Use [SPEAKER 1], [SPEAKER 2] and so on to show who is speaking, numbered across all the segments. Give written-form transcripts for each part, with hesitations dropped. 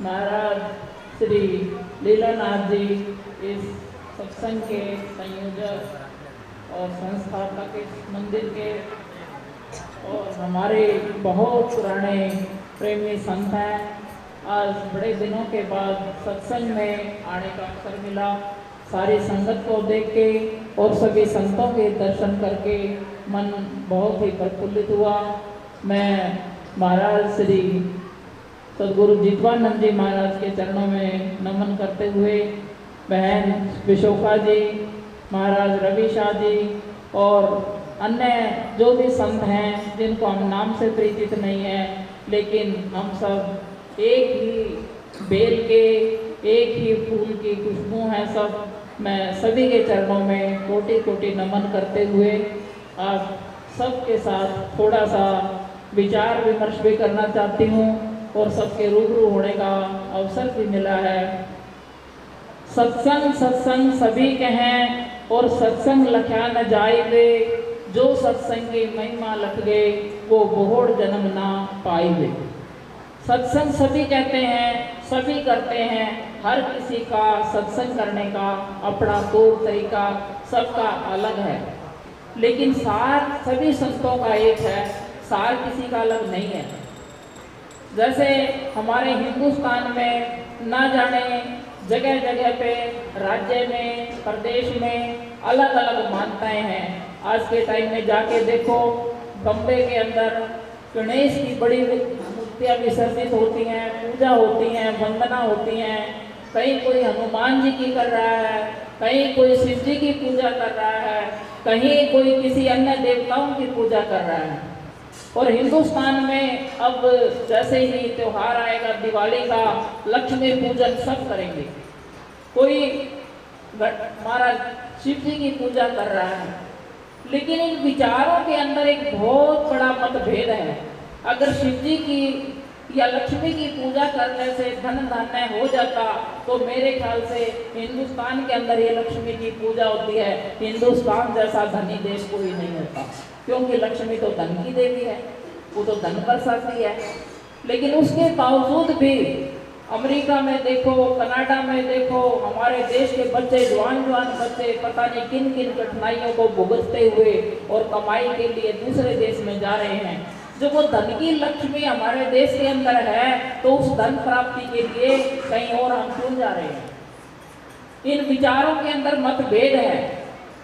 [SPEAKER 1] महाराज श्री लीलानाथ जी इस सत्संग के संयोजक और संस्थापक इस मंदिर के और हमारे बहुत पुराने प्रेमी संत हैं। आज बड़े दिनों के बाद सत्संग में आने का अवसर मिला। सारी संगत को देख के और सभी संतों के दर्शन करके मन बहुत ही प्रफुल्लित हुआ। मैं महाराज श्री सदगुरु जितवानंद जी महाराज के चरणों में नमन करते हुए बहन विशोखा जी, महाराज रवि शाह जी और अन्य जो भी संत हैं जिनको हम नाम से परिचित नहीं हैं, लेकिन हम सब एक ही बेल के एक ही फूल की खुशबू हैं सब। मैं सभी के चरणों में कोटि कोटि नमन करते हुए आप सबके साथ थोड़ा सा विचार विमर्श भी करना चाहती हूँ और सबके रूबरू होने का अवसर भी मिला है। सत्संग सत्संग सभी कहें और सत्संग लख्या न जाए, जो सत्संग की महिमा लख गए वो बोहड़ जन्म ना पाए। सत्संग सभी कहते हैं, सभी करते हैं, हर किसी का सत्संग करने का अपना तौर तरीका सबका अलग है, लेकिन सार सभी संतों का एक है, सार किसी का अलग नहीं है। जैसे हमारे हिंदुस्तान में ना जाने जगह जगह पे राज्य में प्रदेश में अलग अलग मान्यताएं हैं। आज के टाइम में जाके देखो, बम्बे के अंदर गणेश की बड़ी मूर्तियाँ विसर्जित होती हैं, पूजा होती हैं, वंदना होती हैं। कहीं कोई हनुमान जी की कर रहा है, कहीं कोई शिव जी की पूजा कर रहा है, कहीं कोई किसी अन्य देवताओं की पूजा कर रहा है। और हिंदुस्तान में अब जैसे ही त्योहार आएगा दिवाली का, लक्ष्मी पूजन सब करेंगे। कोई महाराज शिव जी की पूजा कर रहा है, लेकिन इन विचारों के अंदर एक बहुत बड़ा मतभेद है। अगर शिव जी की या लक्ष्मी की पूजा करने से धन धान्य हो जाता तो मेरे ख्याल से हिंदुस्तान के अंदर ये लक्ष्मी की पूजा होती है। हिंदुस्तान जैसा धनी देश कोई नहीं होता, क्योंकि लक्ष्मी तो धन की देवी है, वो तो धन बरसाती है। लेकिन उसके बावजूद भी अमेरिका में देखो, कनाडा में देखो, हमारे देश के बच्चे जवान बच्चे पता नहीं किन किन कठिनाइयों को भुगतते हुए और कमाई के लिए दूसरे देश में जा रहे हैं। जो वो धन की लक्ष्मी हमारे देश के अंदर है, तो उस धन प्राप्ति के लिए कहीं और हम क्यों जा रहे हैं? इन विचारों के अंदर मतभेद है।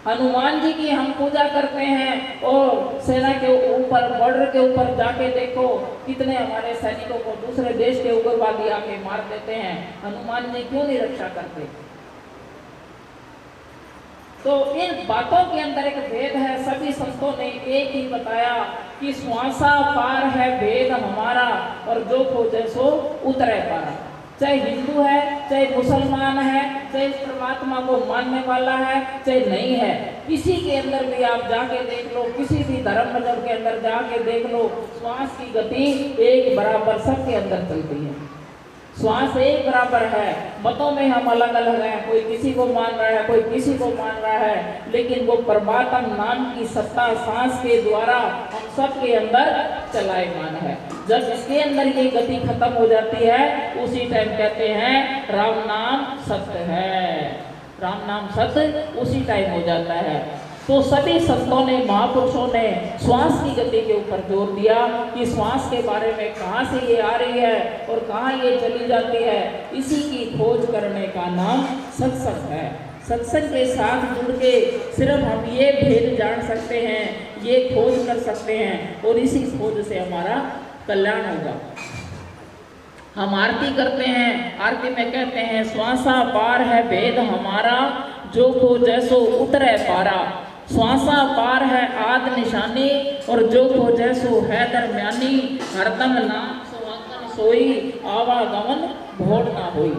[SPEAKER 1] हनुमान जी की हम पूजा करते हैं और सेना के ऊपर, बॉर्डर के ऊपर जाके देखो कितने हमारे सैनिकों को दूसरे देश के उग्रवादी आके मार देते हैं। हनुमान जी क्यों नहीं रक्षा करते? तो इन बातों के अंदर एक भेद है। सभी संतों ने एक ही बताया कि श्वासा पार है भेद हमारा, और जो खोजे सो उतरे पारा। चाहे हिंदू है, चाहे मुसलमान है, चाहे परमात्मा को मानने वाला है, चाहे नहीं है, किसी के अंदर भी आप जाके देख लो, किसी भी धर्म मजहब के अंदर जाके देख लो, श्वास की गति एक बराबर सबके अंदर चलती है। श्वास एक बराबर है। मतों में हम अलग अलग हैं, कोई किसी को मान रहा है, कोई किसी को मान रहा है, लेकिन वो परमात्मा नाम की सत्ता सांस के द्वारा हम सब के अंदर चलायमान है। जब इसके अंदर ये गति खत्म हो जाती है, उसी टाइम कहते हैं राम नाम सत्य है। राम नाम सत्य उसी टाइम हो जाता है। तो सभी संतों ने, महापुरुषों ने श्वास की गति के ऊपर जोर दिया कि श्वास के बारे में कहाँ से ये आ रही है और कहाँ ये चली जाती है। इसी की खोज करने का नाम सत्संग है। सत्संग के साथ जुड़ के सिर्फ हम ये भेद जान सकते हैं, ये खोज कर सकते हैं, और इसी खोज से हमारा कल्याण होगा। हम आरती करते हैं, आरती में कहते हैं श्वासा पार है भेद हमारा, जो खो जैसो उतरे पारा। श्वासा पार है आद निशानी, और जो खो जैसो है दरम्यानी। हरदम नाम सुहागन सोई, आवागमन भोर ना होई।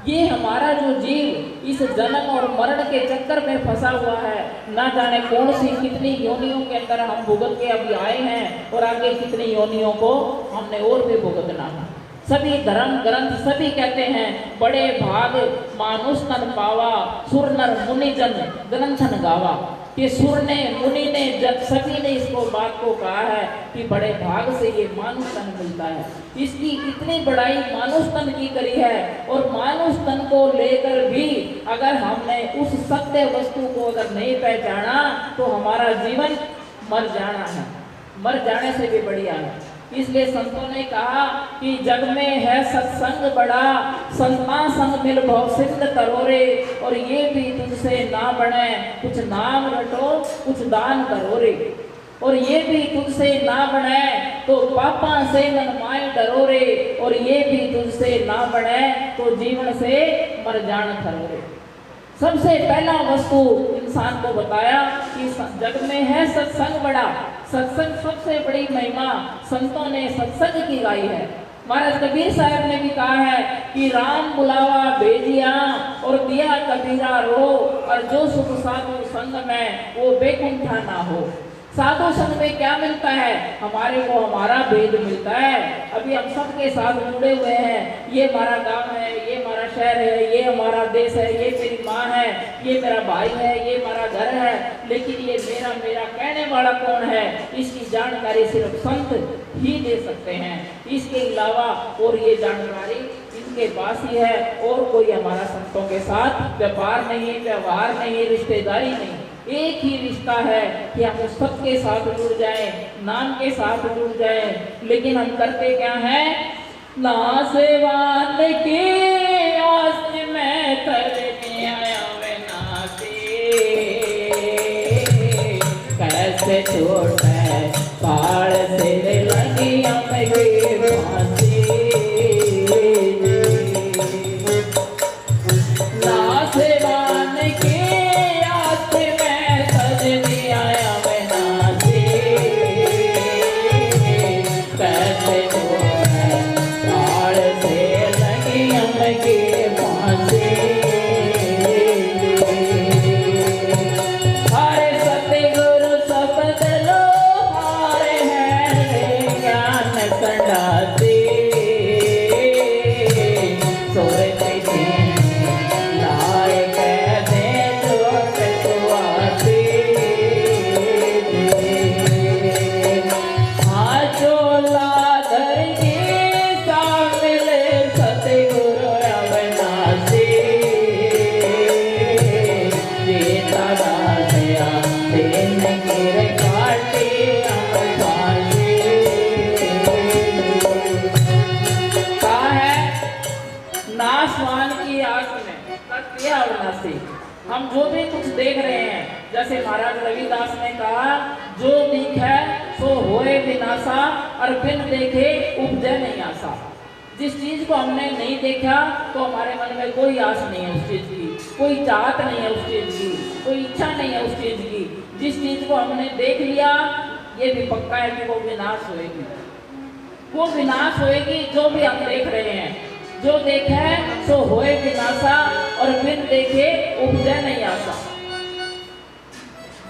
[SPEAKER 1] ये हमारा जो जीव इस जन्म और मरण के चक्कर में फंसा हुआ है, ना जाने कौन सी कितनी योनियों के अंदर हम भुगत के अभी आए हैं, और आगे कितनी योनियों को हमने और भी भुगतना है। सभी धर्म ग्रंथ सभी कहते हैं बड़े भाग मानुष तन पावा, सुर नर मुनि जन ग्रंथन गावा। कि सुर ने, मुनि ने, जब सभी ने इसको बात को कहा है कि बड़े भाग से ये मानुष तन मिलता है। इसकी इतनी बड़ाई मानुष तन की करी है, और मानुष तन को लेकर भी अगर हमने उस सत्य वस्तु को अगर नहीं पहचाना तो हमारा जीवन मर जाना है, मर जाने से भी बढ़िया है। इसलिए संतों ने कहा कि जग में है सत्संग बड़ा, संता संग मिल भव सिंध तरोरे, और ये भी तुझसे ना बने, कुछ नाम रटो कुछ दान करो रे। और ये भी तुझसे ना बने तो पापा से मन माय डरो रे, और ये भी तुझसे ना बने तो जीवन से मर जान खरो रे। सबसे पहला वस्तु इंसान को बताया कि जग में है सत्संग बड़ा, सत्संग सबसे बड़ी महिमा संतों ने सत्संग की गाई है। महाराज कबीर साहब ने भी कहा है कि राम बुलावा भेजिया और दिया कबीरा रो, और जो सुख साधु संग में वो बेकुंठा ना हो। साधु संग में क्या मिलता है? हमारे को हमारा भेद मिलता है। अभी हम सबके साथ जुड़े हुए हैं, ये हमारा गांव है, ये हमारा शहर है, ये हमारा देश है, ये मेरी माँ है, ये मेरा भाई है, ये हमारा घर है, लेकिन ये मेरा मेरा कहने वाला कौन है, इसकी जानकारी सिर्फ संत ही दे सकते हैं। इसके अलावा और ये जानकारी इनके पास ही है, और कोई हमारा संतों के साथ व्यापार नहीं, व्यवहार नहीं, रिश्तेदारी नहीं। एक ही रिश्ता है कि हम उस सबके साथ जुड़ जाएं, नाम के साथ जुड़ जाएं। लेकिन हम करते क्या हैं? ना सेवान की आस में तरने आया वे नाते, कैसे छोड़ है पाड़ से लगी हमें फांसी। ना सेवान की हम जो भी कुछ देख रहे हैं, जैसे महाराज रविदास ने कहा, जो दिखे सो होए विनाशा, और बिन देखे उपजे नहीं आशा। जिस चीज को हमने नहीं देखा तो हमारे मन में कोई आस नहीं है उस चीज की, कोई चाहत नहीं है उस चीज की, कोई इच्छा नहीं है उस चीज की। जिस चीज को हमने देख लिया ये भी पक्का है कि वो विनाश होएगी, वो विनाश होएगी। जो भी हम देख रहे हैं, जो देखे सो होए विनाशा, और बिन देखे उपजे नहीं आशा।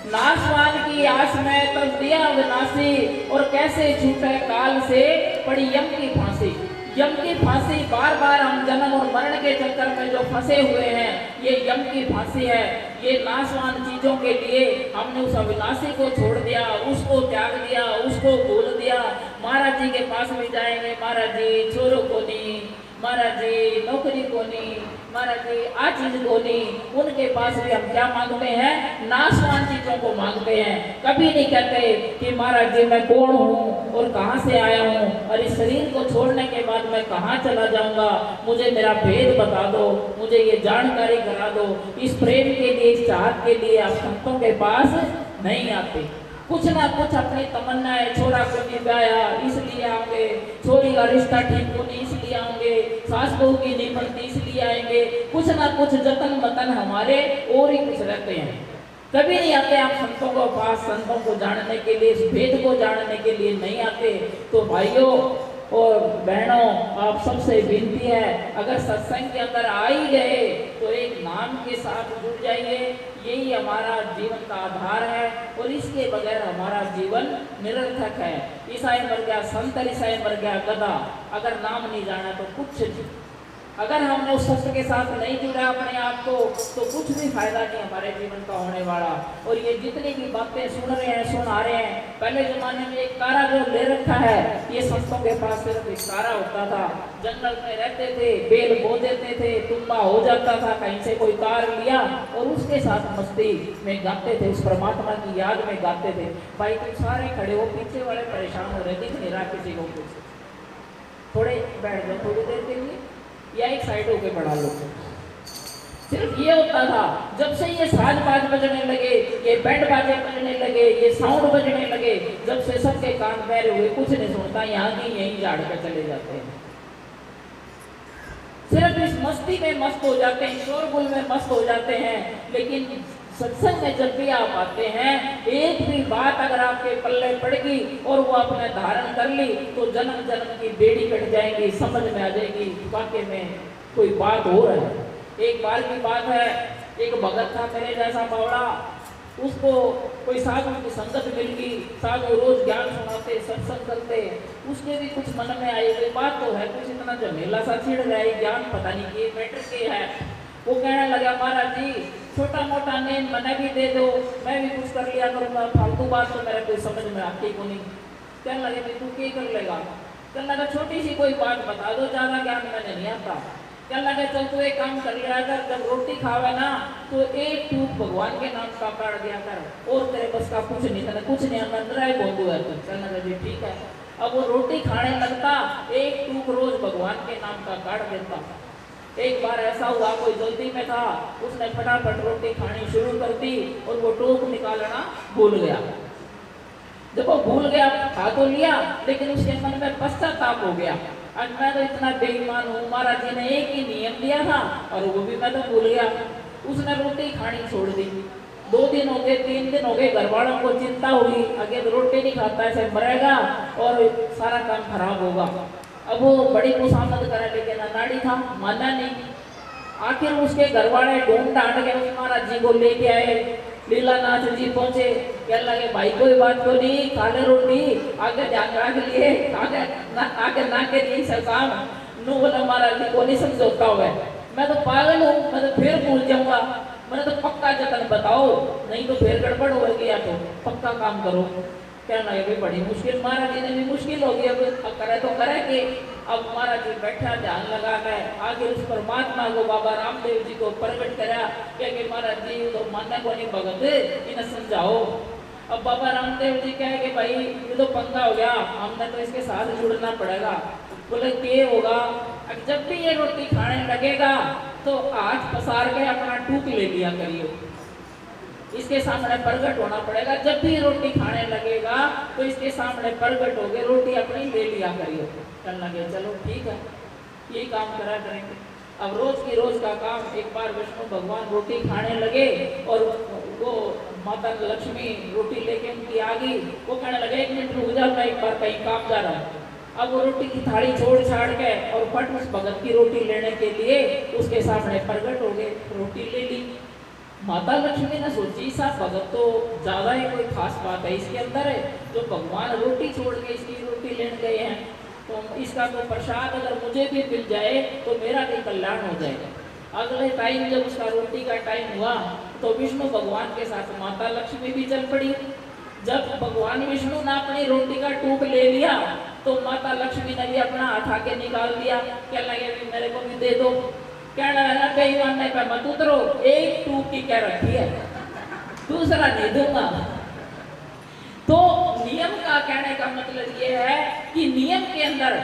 [SPEAKER 1] नाशवान की आस में तब दिया विनाशी, और कैसे छूटे काल से पड़ी यम की फांसी। यम की फांसी, बार बार हम जन्म और मरण के चक्कर में जो फंसे हुए हैं, ये यम की फांसी है। ये नाशवान चीजों के लिए हमने उस अविनाशी को छोड़ दिया, उसको त्याग दिया, उसको भूल दिया। महाराज जी के पास भी जाएंगे, महाराज जी छोरो को नहीं, महाराज जी नौकरी को नहीं, महाराज जी आ चीज को नहीं। उनके पास भी हम क्या मांगते हैं? नाशवान चीजों को मांगते हैं। कभी नहीं कहते कि महाराज जी मैं कौन हूँ और कहाँ से आया हूँ, और इस शरीर को छोड़ने के बाद मैं कहाँ चला जाऊंगा, मुझे मेरा भेद बता दो, मुझे ये जानकारी करा दो। इस प्रेम के लिए, इस चाहत के लिए आप संतों के पास नहीं आते। कुछ ना कुछ अपनी तमन्ना है, छोरा को नहीं ब्याया इसलिए आएंगे, छोरी का रिश्ता ठीक को नहीं इसलिए आएंगे, सास बहू की नहीं बनती इसलिए आएंगे। कुछ ना कुछ जतन मतन हमारे और ही कुछ रहते हैं। कभी नहीं आते आप संतों को पास, संतों को जानने के लिए, इस भेद को जानने के लिए नहीं आते। तो भाइयों और बहनों, आप सबसे विनती है, अगर सत्संग के अंदर आ ही गए तो एक नाम के साथ जुड़ जाइए। यही हमारा जीवन का आधार है, और इसके बगैर हमारा जीवन निरर्थक है। ईसाई मर गया, संत ईसाई मर गया, गधा, अगर नाम नहीं जाना तो कुछ नहीं। अगर हमने उस सत्य के साथ नहीं जुड़ा अपने आप को, तो कुछ भी फायदा नहीं हमारे जीवन का होने वाला। और ये जितनी भी बातें सुन रहे हैं, सुना रहे हैं, पहले जमाने में एक कारा जो ले रखा है, ये संतों के पास सिर्फ एक कारा होता था। जंगल में रहते थे, बेल बो देते थे, तुम्बा हो जाता था, कहीं से कोई कार लिया और उसके साथ मस्ती में गाते थे, उस परमात्मा की याद में गाते थे। भाई तुम सारे खड़े हो, पीछे वाले परेशान हो रहे, दिख नहीं रहा किसी को कुछ, थोड़े बैठ जाओ थोड़ी देर के लिए, या एक साइड होके बढ़ा लो। सिर्फ ये होता था। जब से ये साज बाज बजने लगे, ये बैंड बाजे बजने लगे, ये साउंड बजने लगे, जब से सबके कान पैरे हुए, कुछ नहीं सुनता, यहाँ की यहीं झाड़ कर चले जाते हैं। सिर्फ इस मस्ती में मस्त हो जाते हैं, शोरगुल में मस्त हो जाते हैं। लेकिन सत्संग में जब भी आप आते हैं, एक भी बात अगर आपके पल्ले पड़ेगी और वो आपने धारण कर ली, तो जन्म जन्म की बेड़ी कट जाएगी, समझ में आ जाएगी वाकई में कोई बात हो रहा है। एक बार की बात है, एक भगत था मेरे जैसा बावड़ा, उसको कोई साधु की संगत मिल गई, साधु रोज ज्ञान सुनाते, सत्संग करते, उसके भी कुछ मन में आई, कोई बात तो है, कुछ इतना झमेला सा छिड़ रहा है, ज्ञान पता नहीं कि मैटर के है। वो कहने लगा, महाराज जी छोटा मोटा नेम मैंने भी दे दो, मैं भी कुछ कर लिया करूँगा, फालतू बात तो मेरे कोई समझ में आती को नहीं। कहने लगे भाई तू क्या कर लेगा? कहने लगा छोटी सी कोई बात बता दो, ज़्यादा ज्ञान मैंने नहीं आता। कहने लगे चल तू एक काम कर लिया कर, जब रोटी खावे ना तो एक टूक भगवान के नाम का काट दिया कर, और तेरे बस का कुछ नहीं, तेरे कुछ नहीं, अंदर है बोंदू है। कहने लगा जी ठीक है। अब वो रोटी खाने लगता, एक टूक रोज भगवान के नाम का काट देता। एक बार ऐसा हुआ, कोई जल्दी में था, उसने फटाफट रोटी खानी शुरू कर दी और वो टोक निकालना भूल गया। जब वो भूल गया, खा तो लिया, लेकिन उसके मन में पश्चाताप हो गया, आज मैं तो इतना बेईमान हूँ, महाराज जी ने एक ही नियम दिया था और वो भी मैं तो भूल गया। उसने रोटी खानी छोड़ दी। 2 दिन हो गए, 3 दिन हो गए, घर वालों को चिंता हुई, आगे तो रोटी नहीं खाता ऐसे मरेगा और सारा काम खराब होगा। अब वो बड़ी मुसामत करे, लेकिन अनाड़ी था, माना नहीं। आखिर उसके घर वाले ढूंढ ढांड के उस महाराज जी को लेके आए, लीलानाथ जी पहुंचे, कहने लगे भाई कोई बात तो नहीं, खा ले रोटी, आगे ध्यान रख लिए, आगे ना के लिए सब काम नू बोला, महाराज जी को नहीं समझौता हुआ, मैं तो पागल हूँ, मैं तो फिर भूल जाऊंगा, मैंने तो पक्का जतन बताओ, नहीं तो फिर गड़बड़ होगी, या तो पक्का काम करो। कहना लगे बड़ी मुश्किल, महाराज जी ने भी मुश्किल हो गई, अब करे तो करे कि। अब महाराज जी बैठा ध्यान लगा गए, आगे उस परमात्मा को बाबा रामदेव जी को प्रकट करा, क्या महाराज जी तो मानने को नहीं भगत, इन्हें समझाओ। अब बाबा रामदेव जी कहे कि भाई ये तो पंगा हो गया, हमने तो इसके साथ जुड़ना पड़ेगा। बोले के होगा? जब भी ये रोटी खाने लगेगा तो हाथ पसार के अपना टूक ले लिया करियो, इसके सामने प्रगट होना पड़ेगा। जब भी रोटी खाने लगेगा तो इसके सामने प्रगट हो गए, रोटी अपनी ले लिया करियो। कहने लगे चलो ठीक है, यही काम करा करेंगे। अब रोज की रोज का काम, एक बार विष्णु भगवान रोटी खाने लगे और वो माता लक्ष्मी रोटी लेके उनकी आ गई। वो कहने लगे 1 मिनट रुक जा, मैं एक बार कहीं काम जा रहा हूँ। अब वो रोटी की थाली छोड़ छाड़ के और फट उस भगत की रोटी लेने के लिए उसके सामने प्रगट हो गए, रोटी ले ली। माता लक्ष्मी ने सोची सा भगत तो ज्यादा ही कोई खास बात है इसके अंदर है, जो भगवान रोटी छोड़ के इसकी रोटी लेने गए हैं, तो इसका तो प्रसाद अगर मुझे भी मिल जाए तो मेरा भी कल्याण हो जाएगा। अगले टाइम जब उसका रोटी का टाइम हुआ तो विष्णु भगवान के साथ माता लक्ष्मी भी चल पड़ी। जब भगवान विष्णु ने अपनी रोटी का टूक ले लिया तो माता लक्ष्मी ने भी अपना हाथ आके निकाल दिया, क्या लगे मेरे को भी दे दो। कहना है बेईमान ने कहा मत उतरो, एक टूक की क्या रखी है, दूसरा नहीं दूंगा। तो नियम का कहने का मतलब ये है कि नियम के अंदर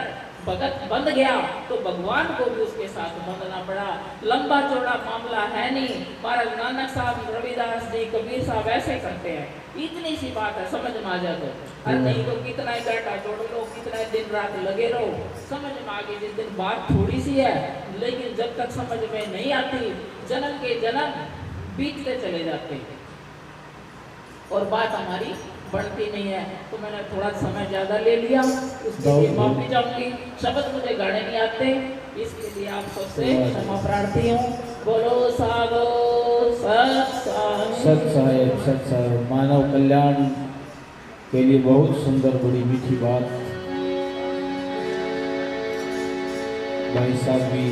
[SPEAKER 1] भगत बंध गया तो भगवान को भी उसके साथ बंधना पड़ा। लंबा चौड़ा मामला है नहीं। महाराज नानक साहब, रविदास जी, कबीर साहब ऐसे करते हैं, इतनी सी बात है, समझ में आ जाए तो। अरे नहीं तो कितना ही डाटा जोड़ लो, कितना ही दिन रात लगे रहो, समझ में आ गई। जिस दिन बात थोड़ी सी है, लेकिन जब तक समझ में नहीं आती, जन्म के जन्म बीतते चले जाते और बात हमारी बढ़ती नहीं है। तो मैंने थोड़ा समय ज्यादा ले लिया, उसके लिए माफी चाहूंगी। शब्द मुझे गाने नहीं आते, इसके लिए आप सबसे क्षमा प्रार्थी हूँ। बोलो साधो सत
[SPEAKER 2] साहेब। मानव कल्याण के लिए बहुत सुंदर बड़ी मीठी बात भाई साहब भी